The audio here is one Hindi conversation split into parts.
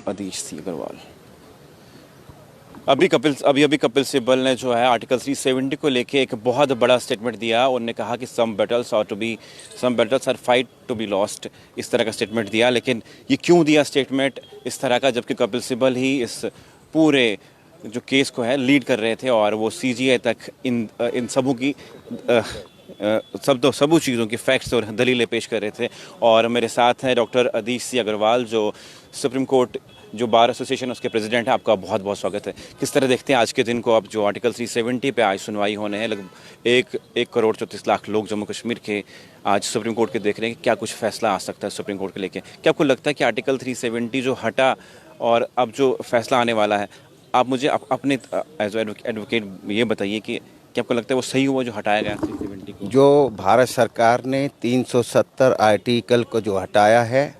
अधीश सी अग्रवाल। अभी कपिल सिब्बल ने जो है आर्टिकल 370 को लेके एक बहुत बड़ा स्टेटमेंट दिया। उन्होंने कहा कि some battles are fight to be lost, इस तरह का स्टेटमेंट दिया। लेकिन ये क्यों दिया स्टेटमेंट इस तरह का, जबकि कपिल सिब्बल ही इस पूरे जो केस को है लीड कर रहे थे और वो सीजीआई तक इन सबों की सबू चीज़ों की फैक्ट्स और दलीलें पेश कर रहे थे। और मेरे साथ हैं डॉक्टर अधीश सी अग्रवाल, जो सुप्रीम कोर्ट जो बार एसोसिएशन उसके प्रेसिडेंट हैं। आपका बहुत बहुत स्वागत है। किस तरह देखते हैं आज के दिन को? अब जो आर्टिकल 370 पे आज सुनवाई होने हैं, लगभग 1 करोड़ 34 लाख लोग जम्मू कश्मीर के आज सुप्रीम कोर्ट के देख रहे हैं कि क्या कुछ फैसला आ सकता है सुप्रीम कोर्ट के लेके। क्या आपको लगता है कि आर्टिकल 370 जो हटा और अब जो फैसला आने वाला है, आप मुझे अपने एज एडवोकेट ये बताइए कि क्या आपको लगता है वो सही हुआ जो हटाया गया 370 को? जो भारत सरकार ने 370 आर्टिकल को जो हटाया है,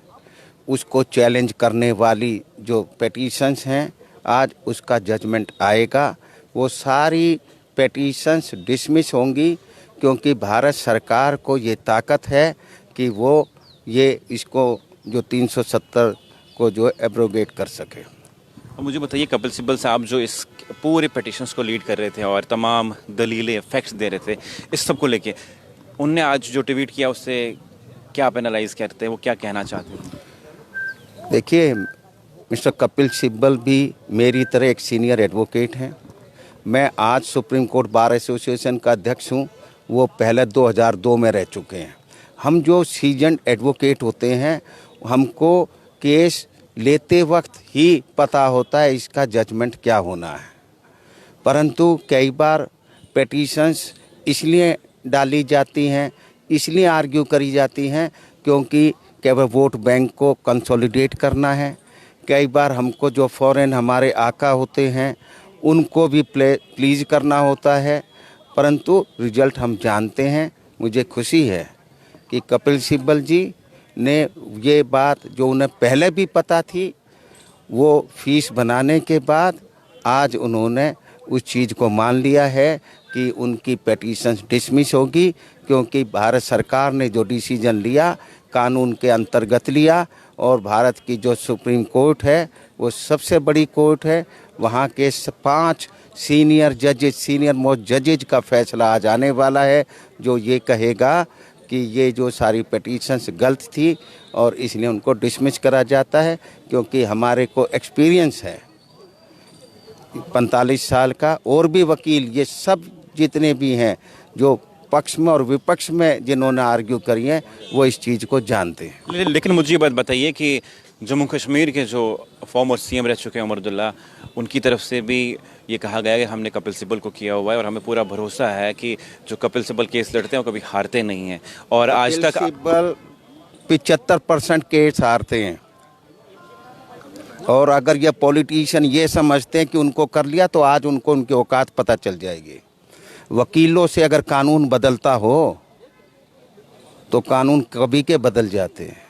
उसको चैलेंज करने वाली जो पेटिशंस हैं, आज उसका जजमेंट आएगा। वो सारी पेटिशंस डिसमिस होंगी, क्योंकि भारत सरकार को ये ताकत है कि वो इसको जो 370 को जो एब्रोगेट कर सके। मुझे बताइए, कपिल सिब्बल साहब जो इस पूरे पिटिशंस को लीड कर रहे थे और तमाम दलीलें फैक्ट्स दे रहे थे, इस सब को लेके उनने आज जो ट्वीट किया उससे क्या आप एनालाइज करते हैं, वो क्या कहना चाहते हैं? देखिए, मिस्टर कपिल सिब्बल भी मेरी तरह एक सीनियर एडवोकेट हैं। मैं आज सुप्रीम कोर्ट बार एसोसिएशन का अध्यक्ष हूँ, वो पहले 2002 में रह चुके हैं। हम जो सीजन एडवोकेट होते हैं, हमको केस लेते वक्त ही पता होता है इसका जजमेंट क्या होना है। परंतु कई बार पेटिशंस इसलिए डाली जाती हैं, इसलिए आर्ग्यू करी जाती हैं, क्योंकि केवल वोट बैंक को कंसोलिडेट करना है। कई बार हमको जो फॉरेन हमारे आका होते हैं उनको भी प्लीज़ करना होता है। परंतु रिजल्ट हम जानते हैं। मुझे खुशी है कि कपिल सिब्बल जी ने ये बात जो उन्हें पहले भी पता थी, वो फीस बनाने के बाद आज उन्होंने उस चीज़ को मान लिया है कि उनकी पेटिशंस डिसमिस होगी, क्योंकि भारत सरकार ने जो डिसीजन लिया कानून के अंतर्गत लिया। और भारत की जो सुप्रीम कोर्ट है वो सबसे बड़ी कोर्ट है। वहाँ के 5 सीनियर मोस्ट जजेज का फैसला आ जाने वाला है, जो ये कहेगा कि ये जो सारी पेटिशंस गलत थी और इसलिए उनको डिसमिस करा जाता है। क्योंकि हमारे को एक्सपीरियंस है 45 साल का, और भी वकील ये सब जितने भी हैं जो पक्ष में और विपक्ष में जिन्होंने आर्ग्यू करी है, वो इस चीज़ को जानते हैं। लेकिन मुझे ये बात बताइए कि जम्मू कश्मीर के जो फॉर्मर सीएम रह चुके हैं उमर अब्दुल्ला, उनकी तरफ से भी ये कहा गया है कि हमने कपिल सिब्बल को किया हुआ है और हमें पूरा भरोसा है कि जो कपिल सिब्बल केस लड़ते हैं वो कभी हारते नहीं हैं। और आज तक 75% केस हारते हैं। और अगर ये पॉलिटिशियन ये समझते हैं कि उनको कर लिया तो आज उनको उनकी औकात पता चल जाएगी। वकीलों से अगर कानून बदलता हो तो कानून कभी के बदल जाते हैं।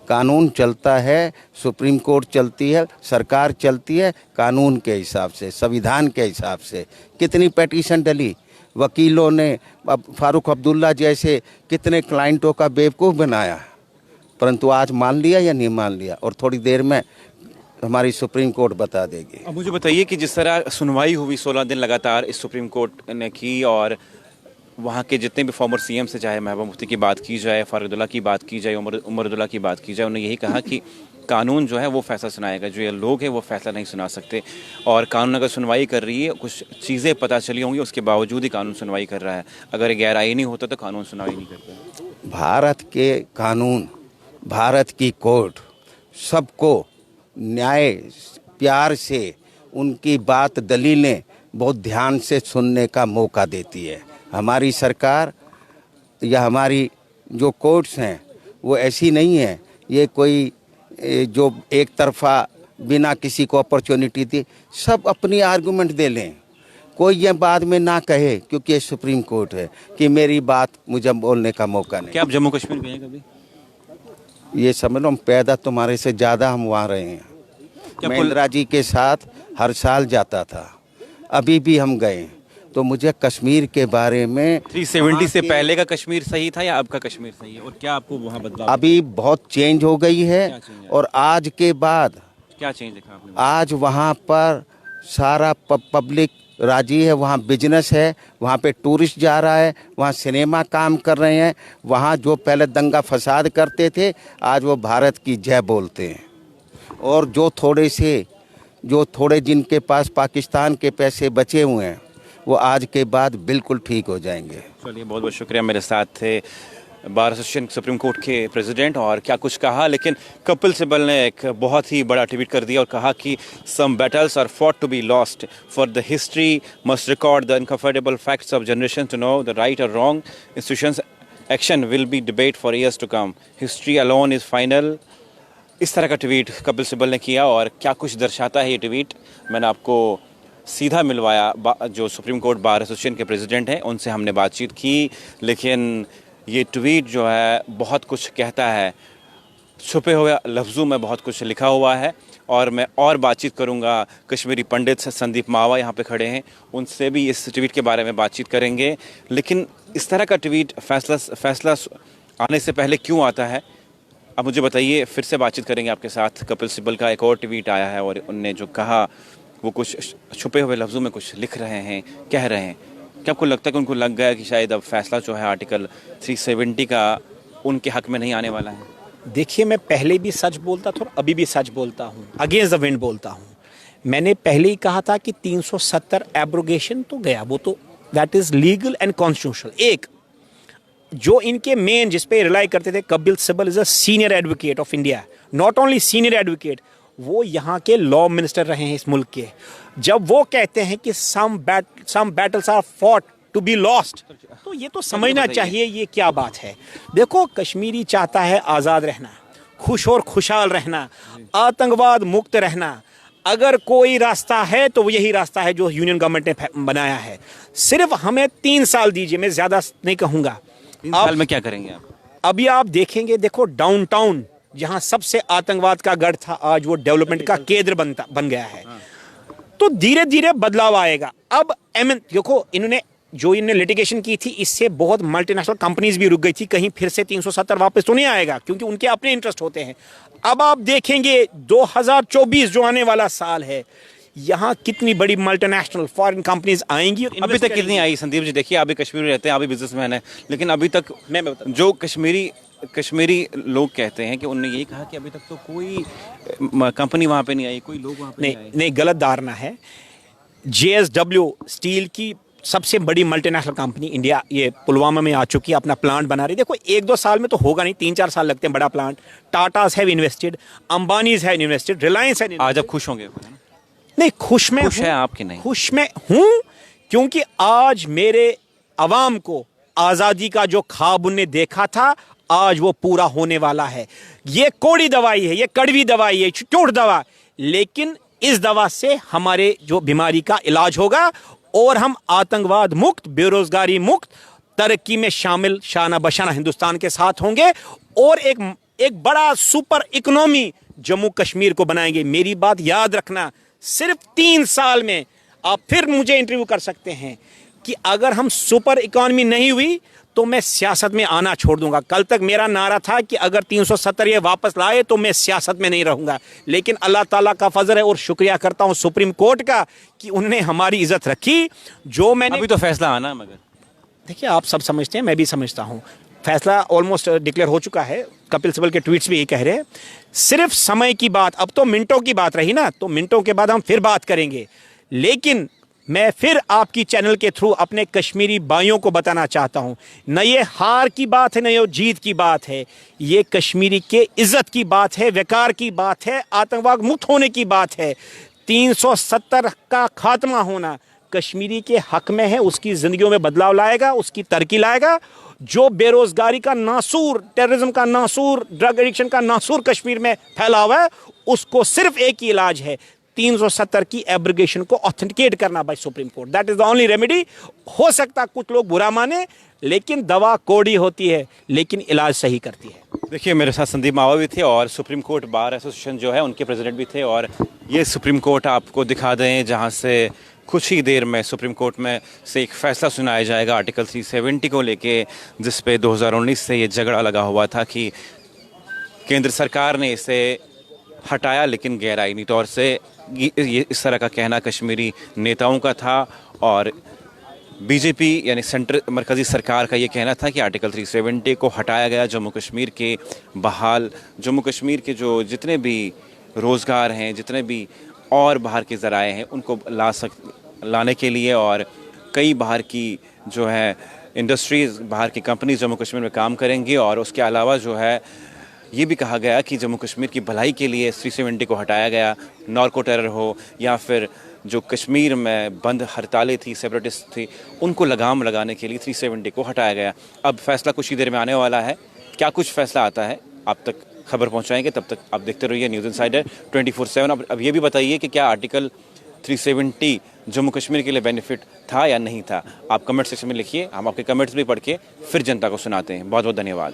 कानून चलता है, सुप्रीम कोर्ट चलती है, सरकार चलती है कानून के हिसाब से, संविधान के हिसाब से। कितनी पेटिशन डली वकीलों ने, अब फारूक अब्दुल्ला जैसे कितने क्लाइंटों का बेवकूफ़ बनाया, परंतु आज मान लिया या नहीं मान लिया, और थोड़ी देर में हमारी सुप्रीम कोर्ट बता देगी। अब मुझे बताइए कि जिस तरह सुनवाई हुई 16 दिन लगातार इस सुप्रीम कोर्ट ने की, और वहाँ के जितने भी फॉर्मर सीएम से, चाहे महबूबा मुफ्ती की बात की जाए, फारूक अब्दुल्ला की बात की जाए, उमर अब्दुल्ला की बात की जाए, उन्होंने यही कहा कि कानून जो है वो फैसला सुनाएगा, जो ये लोग हैं वो फैसला नहीं सुना सकते। और कानून अगर सुनवाई कर रही है, कुछ चीज़ें पता चली होंगी, उसके बावजूद ही कानून सुनवाई कर रहा है। अगर गैर आईनी होता तो कानून सुनवाई नहीं करता। भारत के कानून, भारत की कोर्ट सबको न्याय प्यार से उनकी बात दलीलें बहुत ध्यान से सुनने का मौका देती है। हमारी सरकार या हमारी जो कोर्ट्स हैं वो ऐसी नहीं है ये कोई जो एक तरफा बिना किसी को अपॉर्चुनिटी दी सब अपनी आर्गुमेंट दे लें। कोई ये बाद में ना कहे क्योंकि ये सुप्रीम कोर्ट है कि मेरी बात मुझे बोलने का मौका नहीं। क्या आप जम्मू कश्मीर गए कभी? ये समझ लो हम पैदा तुम्हारे से ज़्यादा हम वहाँ रहे हैं। मैं इंदिरा जी के साथ हर साल जाता था, अभी भी हम गए। तो मुझे कश्मीर के बारे में 370 से पहले का कश्मीर सही था या अब का कश्मीर सही है, और क्या आपको वहाँ बदलाव? अभी बहुत चेंज हो गई है। और आज के बाद क्या चेंज देखा आपने? आज वहाँ पर सारा पब्लिक राजी है, वहाँ बिजनेस है, वहाँ पे टूरिस्ट जा रहा है, वहाँ सिनेमा काम कर रहे हैं। वहाँ जो पहले दंगा फसाद करते थे, आज वो भारत की जय बोलते हैं। और जो थोड़े जिनके पास पाकिस्तान के पैसे बचे हुए हैं, वो आज के बाद बिल्कुल ठीक हो जाएंगे। चलिए, बहुत बहुत शुक्रिया। मेरे साथ थे बार एसोसिएशन सुप्रीम कोर्ट के प्रेसिडेंट, और क्या कुछ कहा, लेकिन कपिल सिब्बल ने एक बहुत ही बड़ा ट्वीट कर दिया और कहा कि some battles are fought to be lost, for the history must record the uncomfortable facts of generation to know the right और wrong institutions action will be debate for years to come, history alone is final. इस तरह का ट्वीट कपिल सिब्बल ने किया। और क्या कुछ दर्शाता है ये ट्वीट, मैंने आपको सीधा मिलवाया जो सुप्रीम कोर्ट बार एसोसिएशन के प्रेसिडेंट हैं, उनसे हमने बातचीत की। लेकिन ये ट्वीट जो है बहुत कुछ कहता है, छुपे हुए लफ्ज़ों में बहुत कुछ लिखा हुआ है। और मैं और बातचीत करूंगा कश्मीरी पंडित संदीप मावा यहाँ पे खड़े हैं, उनसे भी इस ट्वीट के बारे में बातचीत करेंगे। लेकिन इस तरह का ट्वीट फैसला आने से पहले क्यों आता है, अब मुझे बताइए। फिर से बातचीत करेंगे आपके साथ। कपिल सिब्बल का एक और ट्वीट आया है और उनने जो कहा वो कुछ छुपे हुए लफ्ज़ों में कुछ लिख रहे हैं, कह रहे हैं। क्या आपको लगता है कि उनको लग गया कि शायद अब फैसला जो है आर्टिकल 370 का उनके हक में नहीं आने वाला है? देखिए, मैं पहले भी सच बोलता था और अभी भी सच बोलता हूँ, अगेंस्ट द विंड बोलता हूँ। मैंने पहले ही कहा था कि 370 एब्रोगेशन तो गया, वो तो that is legal and constitutional. एक जो इनके मेन जिस पे रिलाई करते थे, Kapil Sibal is a senior advocate of India, not only senior advocate, वो यहाँ के लॉ मिनिस्टर रहे हैं इस मुल्क के। जब वो कहते हैं कि some battles are fought to be lost, तो ये तो समझना चाहिए ये क्या बात है। देखो, कश्मीरी चाहता है आज़ाद रहना, खुश और खुशहाल रहना, आतंकवाद मुक्त रहना। अगर कोई रास्ता है तो वो यही रास्ता है जो यूनियन गवर्नमेंट ने बनाया है। सिर्फ हमें 3 साल दीजिए, मैं ज़्यादा नहीं कहूँगा। 3 साल में क्या करेंगे आप? अभी आप देखेंगे, देखो डाउनटाउन जहां सबसे आतंकवाद का गढ़ था, आज वो डेवलपमेंट का केंद्र बन गया है। तो धीरे धीरे बदलाव आएगा। अब देखो, इन्होंने लिटिगेशन की थी, इससे बहुत मल्टीनेशनल कंपनीज भी रुक गई थी। कहीं फिर से 370 वापस तो नहीं आएगा, क्योंकि उनके अपने इंटरेस्ट होते हैं। अब आप देखेंगे 2024 जो आने वाला साल है, यहाँ कितनी बड़ी मल्टीनेशनल फॉरेन कंपनीज आएंगी। अभी तक कितनी आई संदीप जी? देखिए, आप भी कश्मीर में रहते हैं, आप भी बिजनेसमैन हैं, लेकिन अभी तक जो कश्मीरी लोग कहते हैं कि उन्होंने यही कहा कि अभी तक तो कोई कंपनी वहाँ पे नहीं आई, कोई लोग वहाँ पे नहीं आए। नहीं, गलत धारणा है। JSW स्टील की सबसे बड़ी मल्टीनेशनल कंपनी इंडिया, ये पुलवामा में आ चुकी है, अपना प्लांट बना रही है। देखो, 1-2 साल में तो होगा नहीं, 3-4 साल लगते हैं बड़ा plant. Tatas have invested, Ambanis have invested, Reliance है। आज आप खुश होंगे? नहीं, खुश है आपकी नहीं? खुश मैं हूं, क्योंकि आज मेरे अवाम को आज़ादी का जो ख्वाब उन्हें देखा था, आज वो पूरा होने वाला है। ये कोड़ी दवाई है, ये कड़वी दवाई है, चोट दवा, लेकिन इस दवा से हमारे जो बीमारी का इलाज होगा और हम आतंकवाद मुक्त, बेरोजगारी मुक्त, तरक्की में शामिल शाना बशाना हिंदुस्तान के साथ होंगे और एक बड़ा सुपर इकोनॉमी जम्मू कश्मीर को बनाएंगे। मेरी बात याद रखना, सिर्फ 3 साल में आप फिर मुझे इंटरव्यू कर सकते हैं कि अगर हम सुपर इकोनॉमी नहीं हुई तो मैं सियासत में आना छोड़ दूंगा। कल तक मेरा नारा था कि अगर 370 ये वापस लाए तो मैं सियासत में नहीं रहूंगा, लेकिन अल्लाह ताला का फजल है और शुक्रिया करता हूं सुप्रीम कोर्ट का कि उन्होंने हमारी इज्जत रखी। जो मैंने अभी तो फैसला आना, मगर देखिए, आप सब समझते हैं, मैं भी समझता हूं, फैसला ऑलमोस्ट डिक्लेयर हो चुका है। कपिल सिब्बल के ट्वीट्स भी यही कह रहे हैं, सिर्फ समय की बात। अब तो मिनटों की बात रही ना, तो मिनटों के बाद हम फिर बात करेंगे। लेकिन मैं फिर आपकी चैनल के थ्रू अपने कश्मीरी भाइयों को बताना चाहता हूं, न ये हार की बात है, न ये जीत की बात है, ये कश्मीरी के इज्जत की बात है, वकार की बात है, आतंकवाद मुक्त होने की बात है। 370 का खात्मा होना कश्मीरी के हक में है, उसकी जिंदगियों में बदलाव लाएगा, उसकी तरक्की लाएगा। जो बेरोजगारी का नासूर, टेररिज्म का नासूर, ड्रग एडिक्शन का नासूर कश्मीर में फैला हुआ है, उसको सिर्फ एक ही इलाज है, 370 की एब्रोगेशन को ऑथेंटिकेट करना by Supreme Court. That is the only remedy. हो सकता कुछ लोग बुरा माने, लेकिन दवा कोड़ी होती है, लेकिन इलाज सही करती है। देखिए, मेरे साथ संदीप मावा भी थे और सुप्रीम कोर्ट बार एसोसिएशन जो है उनके प्रेसिडेंट भी थे। और ये सुप्रीम कोर्ट आपको दिखा दें, जहाँ से कुछ ही देर में सुप्रीम कोर्ट में से एक फ़ैसला सुनाया जाएगा आर्टिकल 370 को लेके, जिस पे 2019 से ये झगड़ा लगा हुआ था कि केंद्र सरकार ने इसे हटाया लेकिन गैरआईनी तौर से, ये इस तरह का कहना कश्मीरी नेताओं का था। और बीजेपी यानी सेंटर मरकज़ी सरकार का ये कहना था कि आर्टिकल 370 को हटाया गया जम्मू कश्मीर के बहाल, जम्मू कश्मीर के जो जितने भी रोज़गार हैं, जितने भी और बाहर के ज़राए हैं, उनको लाने के लिए, और कई बाहर की जो है इंडस्ट्रीज़, बाहर की कंपनीज जम्मू कश्मीर में काम करेंगी। और उसके अलावा जो है ये भी कहा गया कि जम्मू कश्मीर की भलाई के लिए 370 को हटाया गया। नार्को टेरर हो या फिर जो कश्मीर में बंद हड़तालें थी, सेपरेटिस्ट थी, उनको लगाम लगाने के लिए 370 को हटाया गया। अब फैसला कुछ ही देर में आने वाला है। क्या कुछ फैसला आता है आप तक खबर पहुंचाएंगे, तब तक आप देखते रहिए न्यूज़ इनसाइडर 24/7। अब ये भी बताइए कि क्या आर्टिकल 370 जम्मू कश्मीर के लिए बेनिफिट था या नहीं था। आप कमेंट सेक्शन में लिखिए, हम आपके कमेंट्स भी पढ़ के फिर जनता को सुनाते हैं। बहुत बहुत धन्यवाद।